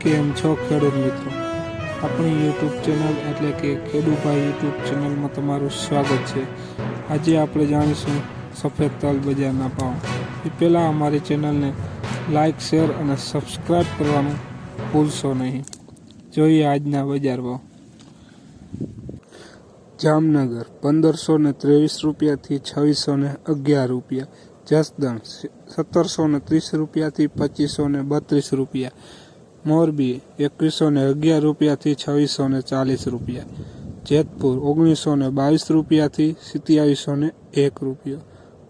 કેમ છો ખેડૂત મિત્રો? આપણી યુટ્યુબ ચેનલ એટલે કે ખેડૂભાઈ યુટ્યુબ ચેનલમાં તમારું સ્વાગત છે. આજે આપણે જાણીશું સફેદ તલ બજારના ભાવ. એ પહેલાં અમારી ચેનલને લાઇક, શેર અને સબસ્ક્રાઈબ કરવાનું ભૂલશો નહીં. જોઈએ આજના બજાર ભાવ. જામનગર 1523 રૂપિયાથી 2611 રૂપિયા. જસદણ 1730 રૂપિયાથી 2532 રૂપિયા. મોરબી 2111 રૂપિયાથી 2640 રૂપિયા. જેતપુર 1922 રૂપિયાથી 2701 રૂપિયો.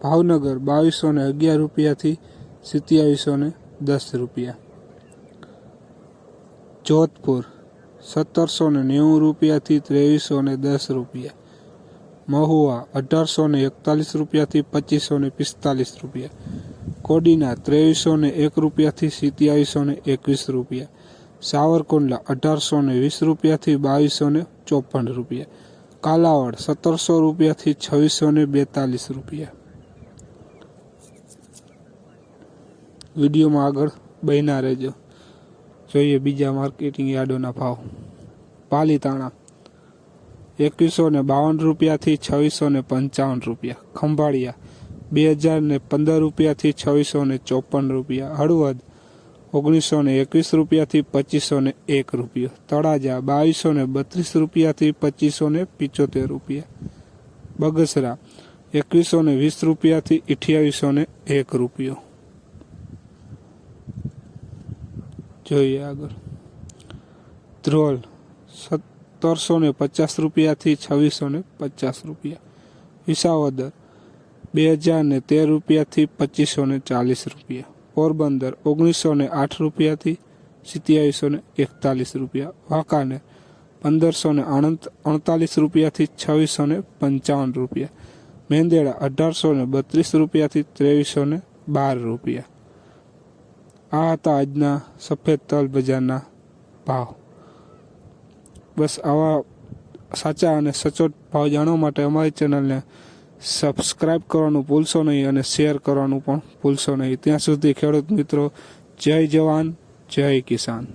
ભાવનગર 2211 રૂપિયાથી 2710 રૂપિયા. જોધપુર 1790 રૂપિયાથી 2310 રૂપિયા. મહુવા 1841 રૂપિયાથી 2545 રૂપિયા. કોડીના 2301 રૂપિયાથી 2721 રૂપિયા. સાવરકુંડલા 1820 રૂપિયાથી 2254 રૂપિયા. કાલાવડ 1700 રૂપિયાથી 2642 રૂપિયા. વિડીયોમાં આગળ બન્યા રહેજો. જોઈએ બીજા માર્કેટિંગ યાર્ડોના ભાવ. પાલીતાણા 2152 રૂપિયાથી 2655 રૂપિયા. ખંભાળિયા 2015 રૂપિયાથી 2654 રૂપિયા. હળવદ 1921 રૂપિયાથી 2501 રૂપિયો. તળાજા 2232 રૂપિયાથી 2575 રૂપિયા. બગસરા 2120 રૂપિયાથી 2801 રૂપિયો. જોઈએ આગળ. ધ્રોલ 1750 રૂપિયાથી 2650 રૂપિયા. વિસાવદર 2013 રૂપિયાથી 2540 રૂપિયા. પોરબંદર 1908 રૂપિયાથી 2741 રૂપિયા. વાંકાનેર 1548 રૂપિયાથી 2655 રૂપિયા. મેંદેડા 1832 રૂપિયાથી 2312 રૂપિયા. આ હતા આજના સફેદ તલ બજારના ભાવ. બસ આવા સાચા અને સચોટ ભાવ જાણવા માટે અમારી ચેનલને સબસ્ક્રાઈબ કરવાનું ભૂલશો નહીં અને શેર કરવાનું પણ ભૂલશો નહીં. ત્યાં સુધી ખેડૂત મિત્રો, જય જવાન જય કિસાન.